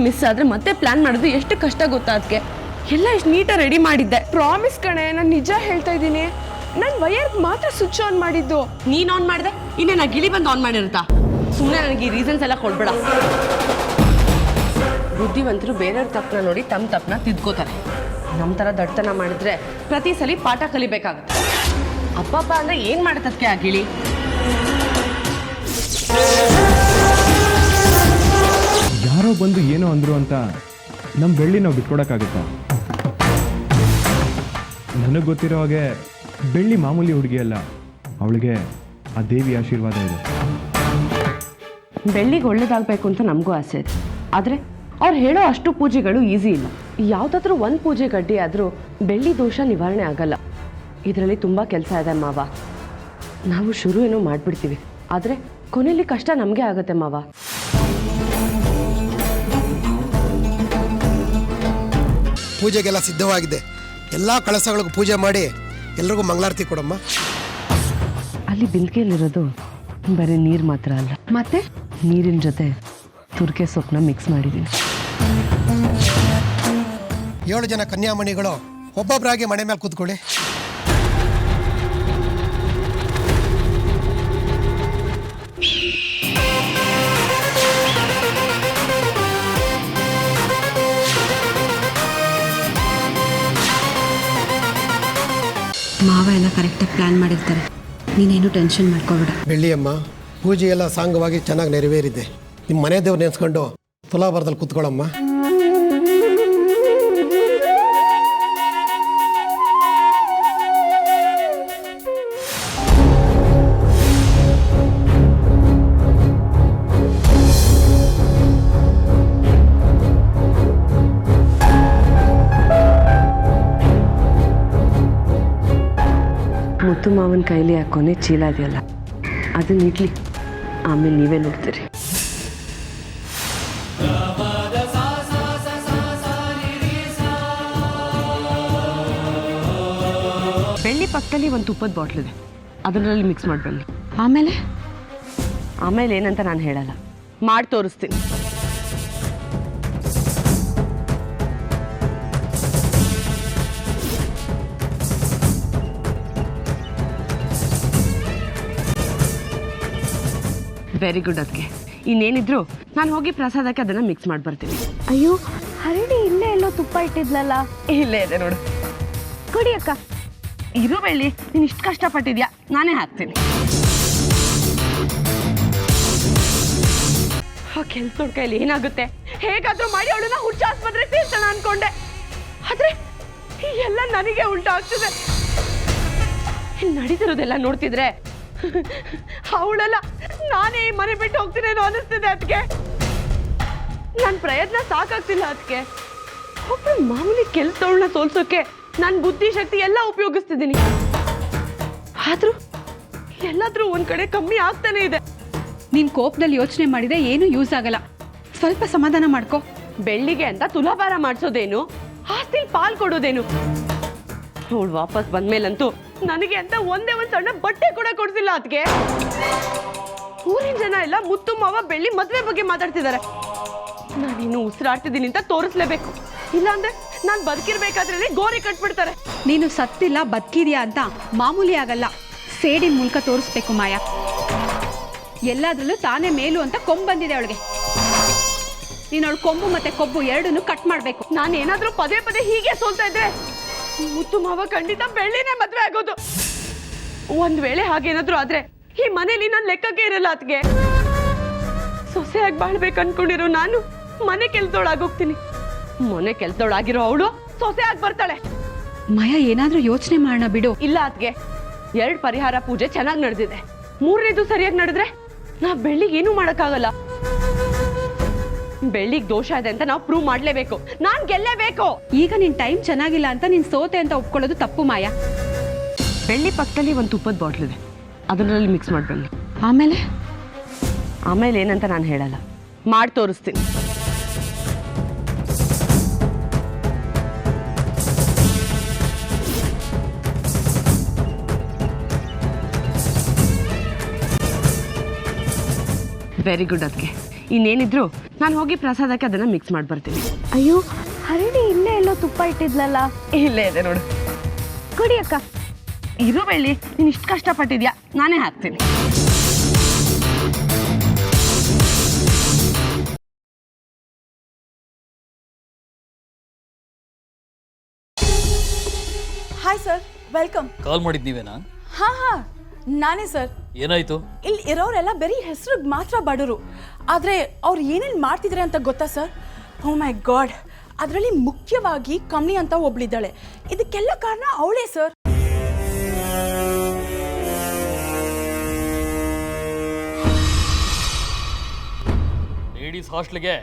Miss ಆದರೆ ಮತ್ತೆ plan ಮಾಡೋದು ಎಷ್ಟು ಕಷ್ಟ ಗೊತ್ತಾ ಅದಕ್ಕೆ. ಎಲ್ಲ ಎಷ್ಟು ನೀಟಾಗಿ ರೆಡಿ ಮಾಡಿದ್ದೆ. ಪ್ರಾಮಿಸ್ ಕಣೆ, ನಾನು ನಿಜ ಹೇಳ್ತಾ ಇದ್ದೀನಿ. ನಾನು ವಯರ್ಗೆ ಮಾತ್ರ ಸ್ವಿಚ್ ಆನ್ ಮಾಡಿದ್ದು. ನೀನು ಆನ್ ಮಾಡಿದೆ, ಇನ್ನೇ ನಾ ಗಿಳಿ ಬಂದು ಆನ್ ಮಾಡಿರುತ್ತಾ? ಸುಮ್ಮನೆ ನನಗೆ ಈ ರೀಸನ್ಸ್ ಎಲ್ಲ ಕೊಡ್ಬೇಡ. ಬುದ್ಧಿವಂತರು ಬೇರೆಯವ್ರ ತಪ್ಪನ್ನ ನೋಡಿ ತಮ್ಮ ತಪ್ಪನ್ನ ತಿದ್ಕೋತಾರೆ. ನಮ್ಮ ಥರ ದಡ್ತನ ಮಾಡಿದ್ರೆ ಪ್ರತಿ ಸಲ ಪಾಠ ಕಲಿಬೇಕಾಗುತ್ತೆ. ಅಪ್ಪಪ್ಪ ಅಂದರೆ ಏನು ಮಾಡುತ್ತದಕ್ಕೆ ಆ ಗಿಳಿ? ಯಾರೋ ಬಂದು ಏನೋ ಅಂದರು ಅಂತ ನಮ್ಮ ಬೆಳ್ಳಿ ನಾವು ಬಿಟ್ಕೊಡೋಕ್ಕಾಗುತ್ತಾ? ನನಗೆ ಗೊತ್ತಿರೋ ಹಾಗೆ ಬೆಳ್ಳಿ ಮಾಮೂಲಿ ಹುಡುಗಿ ಅಲ್ಲ, ಅವಳಿಗೆ ಆ ದೇವಿ ಆಶೀರ್ವಾದ ಇದೆ. ಬೆಳ್ಳಿಗೆ ಒಳ್ಳೇದಾಗಬೇಕು ಅಂತ ನಮಗೂ ಆಸೆ ಇದೆ. ಆದರೆ ಅವ್ರು ಹೇಳೋ ಅಷ್ಟು ಪೂಜೆಗಳು ಈಸಿ ಇಲ್ಲ. ಯಾವುದಾದ್ರೂ ಒಂದು ಪೂಜೆ ಗಡ್ಡಿ ಆದರೂ ಬೆಳ್ಳಿ ದೋಷ ನಿವಾರಣೆ ಆಗಲ್ಲ. ಇದರಲ್ಲಿ ತುಂಬ ಕೆಲಸ ಇದೆ ಮಾವ. ನಾವು ಶುರು ಏನೋ ಮಾಡಿಬಿಡ್ತೀವಿ, ಆದರೆ ಕೊನೆಯಲ್ಲಿ ಕಷ್ಟ ನಮಗೆ ಆಗುತ್ತೆ ಮಾವ. ಪೂಜೆಗೆಲ್ಲ ಸಿದ್ಧವಾಗಿದೆ. ಎಲ್ಲ ಕಳಸಗಳಿಗೂ ಪೂಜೆ ಮಾಡಿ ಎಲ್ರಿಗೂ ಮಂಗಳಾರತಿ ಕೊಡಮ್ಮ. ಅಲ್ಲಿ ಬಿಂದಿಗೆಯಲ್ಲಿರೋದು ಬರೀ ನೀರು ಮಾತ್ರ ಅಲ್ಲ, ಮತ್ತೆ ನೀರಿನ ಜೊತೆ ತುರ್ಕೆ ಸೊಪ್ಪನ್ನ ಮಿಕ್ಸ್ ಮಾಡಿದ್ದೀನಿ. 7 ಜನ ಕನ್ಯಾಮಣಿಗಳು ಒಬ್ಬೊಬ್ಬರಾಗಿ ಮನೆ ಮೇಲೆ ಕೂತ್ಕೊಳ್ಳಿ. ಮಾವ ಎಲ್ಲ ಕರೆಕ್ಟಾಗಿ ಪ್ಲ್ಯಾನ್ ಮಾಡಿರ್ತಾರೆ, ನೀನೇನು ಟೆನ್ಷನ್ ಮಾಡ್ಕೋಬೇಡ. ಬೆಳ್ಳಿಯಮ್ಮ, ಪೂಜೆ ಎಲ್ಲ ಸಾಂಗವಾಗಿ ಚೆನ್ನಾಗಿ ನೆರವೇರಿದೆ. ನಿಮ್ಮ ಮನೆ ದೇವ್ರು ನೆನೆಸ್ಕೊಂಡು ತುಲಾಭಾರದಲ್ಲಿ ಕೂತ್ಕೊಳ್ಳಮ್ಮ. ಮುತ್ತು ಮಾವನ ಕೈಲಿ ಹಾಕೋನೆ ಚೀಲ ಇದೆಯಲ್ಲ, ಅದನ್ನ ಇಡ್ಲಿ, ಆಮೇಲೆ ನೀವೇ ನೋಡ್ತೀರಿ. ಬೆಳ್ಳಿ ಪಕ್ಕದಲ್ಲಿ ಒಂದು ತುಪ್ಪದ ಬಾಟ್ಲ್ ಇದೆ, ಅದರಲ್ಲಿ ಮಿಕ್ಸ್ ಮಾಡಿ ಬನ್ನಿ. ಆಮೇಲೆ ಏನಂತ ನಾನು ಹೇಳಲ್ಲ, ಮಾಡಿ ತೋರಿಸ್ತೀನಿ. Very good. ಅದಕ್ಕೆ ಇನ್ನೇನಿದ್ರು ನಾನು ಹೋಗಿ ಪ್ರಸಾದಕ್ಕೆ ಅದನ್ನು ಮಿಕ್ಸ್ ಮಾಡಿ ಬರ್ತೀನಿ. ಅಯ್ಯೋ ಹರಡಿ, ಇಲ್ಲೇ ಎಲ್ಲೋ ತುಪ್ಪ ಇಟ್ಟಿದ್ಲಲ್ಲ. ಇಲ್ಲೇ ಇದೆ ನೋಡು, ಕೊಡಿ ಅಕ್ಕ. ಇರು ಬೆಳ್ಳಿ, ನೀನು ಇಷ್ಟು ಕಷ್ಟಪಟ್ಟಿದ್ಯಾ, ನಾನೇ ಹಾಕ್ತೀನಿ. ಆ ಕೆಲ್ಸದ ಕೈಲಿ ಏನಾಗುತ್ತೆ, ಹೇಗಾದ್ರೂ ಮಾಡಿ ಅವಳನ್ನ ಹುಚ್ಚ ಆಸ್ಪತ್ರೆಗೆ ಸೇರ್ಸೋಣ ಅನ್ಕೊಂಡೆ. ಆದ್ರೆ ಎಲ್ಲ ನನಗೆ ಉಲ್ಟಾ ಆಗ್ತಿದೆ. ನಡೀತಿರೋದೆಲ್ಲ ನೋಡ್ತಿದ್ರೆ ಅವಳೆಲ್ಲ ನಾನೇ ಈ ಮನೆ ಬಿಟ್ಟು ಹೋಗ್ತೀನೇನೋ ಅನಿಸ್ತಿದೆ. ಅದಕ್ಕೆ ನನ್ನ ಪ್ರಯತ್ನ ಸಾಕಾಗ್ತಿಲ್ಲ. ಅದಕ್ಕೆ ಒಬ್ಬರು ಮಾಮೂಲಿ ಕೆಲಸದವಳನ್ನ ಸೋಲ್ಸೋಕೆ ನನ್ನ ಬುದ್ಧಿಶಕ್ತಿ ಎಲ್ಲ ಉಪಯೋಗಿಸ್ತಿದ್ದೀನಿ. ಆದ್ರೂ ಎಲ್ಲಾದ್ರೂ ಒಂದ್ ಕಡೆ ಕಮ್ಮಿ ಆಗ್ತಾನೆ ಇದೆ. ನೀನ್ ಕೋಪದಲ್ಲಿ ಯೋಚನೆ ಮಾಡಿದ್ರೆ ಏನು ಯೂಸ್ ಆಗಲ್ಲ, ಸ್ವಲ್ಪ ಸಮಾಧಾನ ಮಾಡ್ಕೋ. ಬೆಳ್ಳಿಗೆ ಅಂತ ತುಲಾಭಾರ ಮಾಡಿಸೋದೇನು, ಆಸ್ತಿಲ್ ಪಾಲ್ ಕೊಡೋದೇನು? ಅವಳು ವಾಪಸ್ ಬಂದ್ಮೇಲಂತೂ ನನಗೆ ಅಂತ ಒಂದೇ ಒಂದು ಸಣ್ಣ ಬಟ್ಟೆ ಕೂಡ ಕೊಡ್ಸಿಲ್ಲ. ಅದಕ್ಕೆ ಊರಿನ ಜನ ಎಲ್ಲ ಮುತ್ತು ಮಾವ ಬೆಳ್ಳಿ ಮದ್ವೆ ಬಗ್ಗೆ ಮಾತಾಡ್ತಿದ್ದಾರೆ. ನಾನಿನ್ನು ಉಸಿರಾಡ್ತಿದ್ದೀನಿ ಅಂತ ತೋರಿಸ್ಲೇಬೇಕು, ಇಲ್ಲಾಂದ್ರೆ ನಾನು ಬದುಕಿರ್ಬೇಕಾದ್ರೆ ಗೋರಿ ಕಟ್ಬಿಡ್ತಾರೆ. ನೀನು ಸತ್ತಿಲ್ಲ ಬದುಕಿದ್ಯಾ ಅಂತ ಮಾಮೂಲಿ ಆಗಲ್ಲ, ಸೇಡಿನ ಮೂಲಕ ತೋರಿಸ್ಬೇಕು ಮಾಯಾ. ಎಲ್ಲಾದ್ರಲ್ಲೂ ತಾನೇ ಮೇಲು ಅಂತ ಕೊಂಬು ಬಂದಿದೆ ಅವಳಿಗೆ. ನೀನು ಅವಳು ಕೊಂಬು ಮತ್ತೆ ಕೊಬ್ಬು ಎರಡನ್ನೂ ಕಟ್ ಮಾಡಬೇಕು. ನಾನು ಏನಾದ್ರೂ ಪದೇ ಪದೇ ಹೀಗೆ ಸೋಲ್ತಾ ಇದ್ರೆ ಮುತ್ತು ಮಾವ ಖಂಡಿತ ಬೆಳ್ಳಿನೇ ಮದ್ವೆ ಆಗೋದು. ಒಂದ್ ವೇಳೆ ಹಾಗೇನಾದ್ರೂ ಆದ್ರೆ ಈ ಮನೇಲಿ ನಾನು ಲೆಕ್ಕಕ್ಕೆ ಇರಲ್ಲ. ಅದಕ್ಕೆ ಸೊಸೆಯಾಗಿ ಬಾಳ್ಬೇಕು ಅನ್ಕೊಂಡಿರೋ ನಾನು ಮನೆ ಕೆಲ್ಸದೊಳಾಗೋಗ್ತೀನಿ. ಮನೆ ಕೆಲ್ಸದೊಳಾಗಿರೋ ಅವಳು ಸೊಸೆಯಾಗಿ ಬರ್ತಾಳೆ. ಮಾಯಾ, ಏನಾದ್ರೂ ಯೋಚನೆ ಮಾಡೋಣ ಬಿಡು. ಇಲ್ಲ ಅದಕ್ಕೆ 2 ಪರಿಹಾರ ಪೂಜೆ ಚೆನ್ನಾಗಿ ನಡೆದಿದೆ, 3ನೇದು ಸರಿಯಾಗಿ ನಡೆದ್ರೆ ನಾ ಬೆಳ್ಳಿಗೆ ಏನೂ ಮಾಡಕ್ಕಾಗಲ್ಲ. ಬೆಳ್ಳಿಗೆ ದೋಷ ಇದೆ ಅಂತ ನಾವು ಪ್ರೂವ್ ಮಾಡ್ಲೇಬೇಕು, ನಾನ್ ಗೆಲ್ಲೇಬೇಕು. ಈಗ ನಿನ್ ಟೈಮ್ ಚೆನ್ನಾಗಿಲ್ಲ ಅಂತ ನೀನ್ ಸೋತೆ ಅಂತ ಒಪ್ಕೊಳ್ಳೋದು ತಪ್ಪು ಮಾಯಾ. ಬೆಳ್ಳಿ ಪಕ್ಕದಲ್ಲಿ ಒಂದು ತುಪ್ಪದ ಬಾಟ್ಲ್ ಇದೆ, ಅದರಲ್ಲಿ ಮಿಕ್ಸ್ ಮಾಡಿ ಬನ್ನಿ. ಆಮೇಲೆ ಏನಂತ ನಾನು ಹೇಳಲ್ಲ, ಮಾಡಿ ತೋರಿಸ್ತೀನಿ. Very good. ಅದಕ್ಕೆ ಇನ್ನೇನಿದ್ರು ನಾನು ಹೋಗಿ ಪ್ರಸಾದಕ್ಕೆ ಅದನ್ನ ಮಿಕ್ಸ್ ಮಾಡಿ ಬರ್ತೀನಿ. ಅಯ್ಯೋ ಹರಿಣಿ ಇಲ್ಲೇ ಎಲ್ಲೋ ತುಪ್ಪ ಇಟ್ಟಿದ್ಲಲ್ಲ. ಇಲ್ಲೇ ಇದೆ ನೋಡು. ಕುಡಿ ಅಕ್ಕ. ಇರು ಬೆಳ್ಳಿ, ನೀನು ಇಷ್ಟು ಕಷ್ಟಪಟ್ಟಿದ್ಯಾ, ನಾನೇ ಹಾಕ್ತೀನಿ. Hi sir, welcome. ಕಾಲ್ ಮಾಡಿದ್ ನೀವೇನಾ? ಹಾ ನಾನೇ ಸರ್. ಏನಾಯ್ತು? ಇಲ್ಲಿ ಇರೋರೆಲ್ಲ ಬರೀ ಹೆಸರಿಗೆ ಮಾತ್ರ ಬಡವರು, ಆದರೆ ಅವ್ರು ಏನೇನು ಮಾಡ್ತಿದ್ದಾರೆ ಅಂತ ಗೊತ್ತಾ ಸರ್? ಓ ಮೈ ಗಾಡ್, ಅದರಲ್ಲಿ ಮುಖ್ಯವಾಗಿ ಕಮ್ಮಿ ಅಂತ ಒಬ್ಳಿದ್ದಾಳೆ. ಇದಕ್ಕೆಲ್ಲ ಕಾರಣ ಅವಳೇ ಸರ್. ಲೇಡೀಸ್ ಹಾಸ್ಟೆಲ್ಗೆ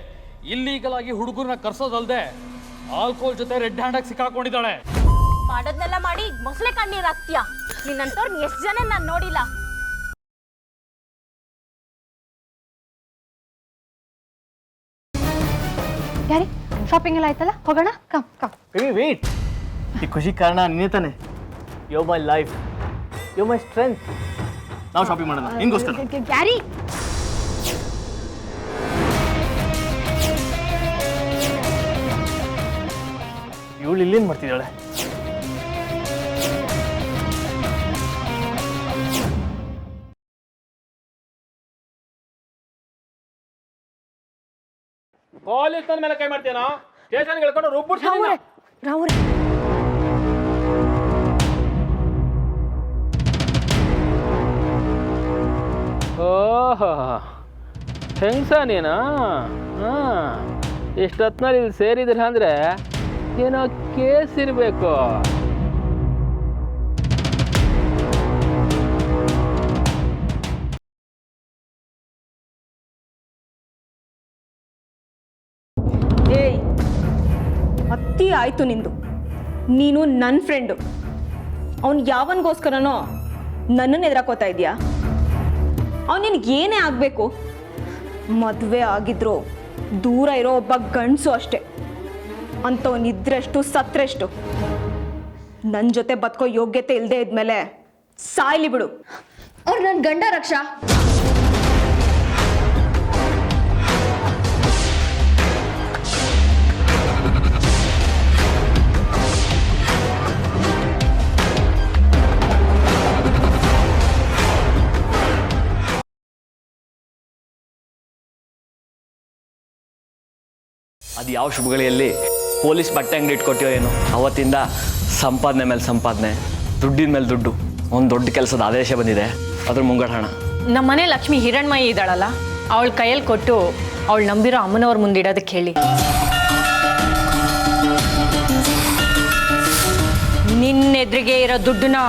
ಇಲ್ಲೀಗಲ್ ಆಗಿ ಹುಡುಗರನ್ನ ಕರ್ಸೋದಲ್ದೆ ಆಲ್ಕೋಲ್ ಜೊತೆ ರೆಡ್ ಹ್ಯಾಂಡ್ ಆಗಿ ಸಿಕ್ಕಾಕೊಂಡಿದ್ದಾಳೆ. ಮಾಡೋದ್ನೆಲ್ಲ ಮಾಡಿ ಮೊಸಳೆ ಕಣ್ಣೀರ್ ಹಾಕ್ತೀಯ. ನಿನ್ನಂತವ್ರು ಎಷ್ಟು ಜನ ನಾನು ನೋಡಿಲ್ಲ. ಯಾರಿ ಶಾಪಿಂಗ್ ಎಲ್ಲ ಆಯ್ತಲ್ಲ, ಹೋಗೋಣ. Come come. ವೇಟ್, ಈ ಖುಷಿ ಕಾರಣ ನೀನೇ ತಾನೆ. Yo my life, yo my strength. ನಾವು ಶಾಪಿಂಗ್ ಮಾಡೋಣ ನಿನ್ಗೋಸ್ಕರ. ಯಾರಿ ಇವಳು ಇಲ್ಲೇನು ಮಾಡ್ತಿದ್ದಾಳೆ? ಪೊಲೀಸ್ ಮೇಲೆ ಕೈ ಮಾಡ್ತೀನಾ? ಸ್ಟೇಷನ್ಗೆ ಹೇಳ್ಕೊಂಡು ರುಬ್ಬಿಡ್ತೀನಿ. ರಾವ್ರೆ ಓಹೋ, ಹೆಂಗ್ಸ ನೀನಾ? ಹಾಂ, ಇಷ್ಟೊತ್ತಿನಲ್ಲಿ ಇಲ್ಲಿ ಸೇರಿದ್ರೆ ಅಂದರೆ ಏನೋ ಕೇಸ್ ಇರಬೇಕು. ಏಯ್, ಅತ್ತಿ ಆಯಿತು ನಿಂದು. ನೀನು ನನ್ನ ಫ್ರೆಂಡು. ಅವನು ಯಾವನಿಗೋಸ್ಕರನೋ ನನ್ನನ್ನು ಎದುರಾಕೋತಾ ಇದೆಯಾ? ಅವನು ನಿನಗೆ ಏನೇ ಆಗಬೇಕು, ಮದುವೆ ಆಗಿದ್ರು ದೂರ ಇರೋ ಒಬ್ಬ ಗಂಡಸು ಅಷ್ಟೆ. ಅಂಥವನಿದ್ರೆಷ್ಟು ಸತ್ರೆಷ್ಟು. ನನ್ನ ಜೊತೆ ಬದುಕೋ ಯೋಗ್ಯತೆ ಇಲ್ಲದೆ ಇದ್ಮೇಲೆ ಸಾಯ್ಲಿ ಬಿಡು. ಅವ್ರು ನನ್ನ ಗಂಡ ರಕ್ಷಾ. ಅದು ಯಾವ ಶುಭಗಳಿಯಲ್ಲಿ ಪೊಲೀಸ್ ಬಟ್ಟೆ ಅಂಗಡಿ ಇಟ್ಕೊಟ್ಟಿಯೋ ಏನೋ, ಅವತ್ತಿಂದ ಸಂಪಾದನೆ ಮೇಲೆ ಸಂಪಾದನೆ, ದುಡ್ಡಿನ ಮೇಲೆ ದುಡ್ಡು. ಒಂದು ದೊಡ್ಡ ಕೆಲಸದ ಆದೇಶ ಬಂದಿದೆ, ಅದ್ರ ಮುಂಗಡ ಹಣ. ನಮ್ಮನೆ ಲಕ್ಷ್ಮಿ ಹಿರಣ್ಮಯಿ ಇದ್ದಾಳಲ್ಲ, ಅವಳ ಕೈಯಲ್ಲಿ ಕೊಟ್ಟು ಅವಳು ನಂಬಿರೋ ಅಮ್ಮನವ್ರ ಮುಂದಿಡೋದಕ್ಕೆ ಹೇಳಿ. ನಿನ್ನೆದ್ರಿಗೆ ಇರೋ ದುಡ್ಡನ್ನ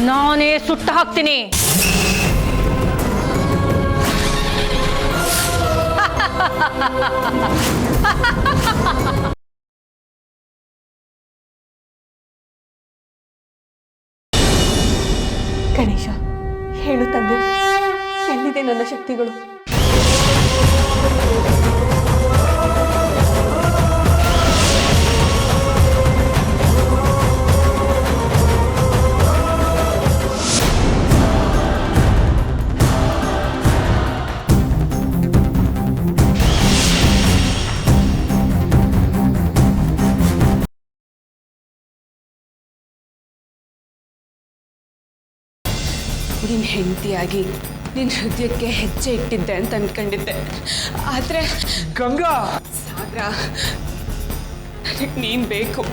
ನಾನೇ ಸುಟ್ಟು ಹಾಕ್ತೀನಿ. ಗಣೇಶ, ಹೇಳು ತಂದೆ, ಎಲ್ಲಿದೆ ನನ್ನ ಶಕ್ತಿಗಳು? ನಿನ್ನ ಹೆಂಡತಿಯಾಗಿ ನಿನ್ನ ಹೃದಯಕ್ಕೆ ಹೆಜ್ಜೆ ಇಟ್ಟಿದ್ದೆ ಅಂತ ಅಂದ್ಕೊಂಡಿದ್ದೆ. ಆದರೆ ಗಂಗಾ, ಸಾಗರ, ನನಗೆ ನೀನು ಬೇಕು.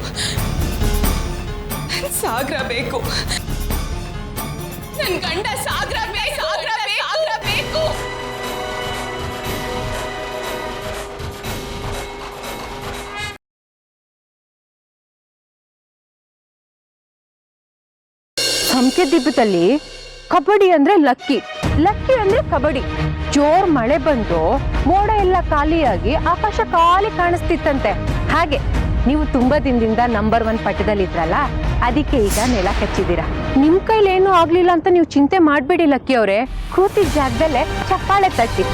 ಸಾಗರ ಬೇಕು. ನನ್ನ ಗಂಡ ಸಾಗರ ಬೇಕು. ಸಾಗರ ಬೇಕು. ಹಂಪಿ ದೀಪದಲ್ಲಿ ಕಬಡ್ಡಿ ಅಂದ್ರೆ ಲಕ್ಕಿ, ಲಕ್ಕಿ ಅಂದ್ರೆ ಕಬಡ್ಡಿ. ಜೋರ್ ಮಳೆ ಬಂದು ಮೋಡ ಎಲ್ಲ ಖಾಲಿಯಾಗಿ ಆಕಾಶ ಖಾಲಿ ಕಾಣಿಸ್ತಿತ್ತಂತೆ. ಹಾಗೆ ನೀವು ತುಂಬಾ ದಿನದಿಂದ ನಂಬರ್ 1 ಪಟ್ಟದಲ್ಲಿ ಇದ್ರಲ್ಲ, ಅದಕ್ಕೆ ಈಗ ನೆಲ ಕಚ್ಚಿದ್ದೀರಾ. ನಿಮ್ ಕೈಲಿ ಏನೂ ಆಗ್ಲಿಲ್ಲ ಅಂತ ನೀವು ಚಿಂತೆ ಮಾಡ್ಬೇಡಿ ಲಕ್ಕಿ ಅವರೇ. ಕೂತಿದ್ದ ಜಾಗದಲ್ಲೇ ಚಪ್ಪಾಳೆ ತಟ್ಟಿ.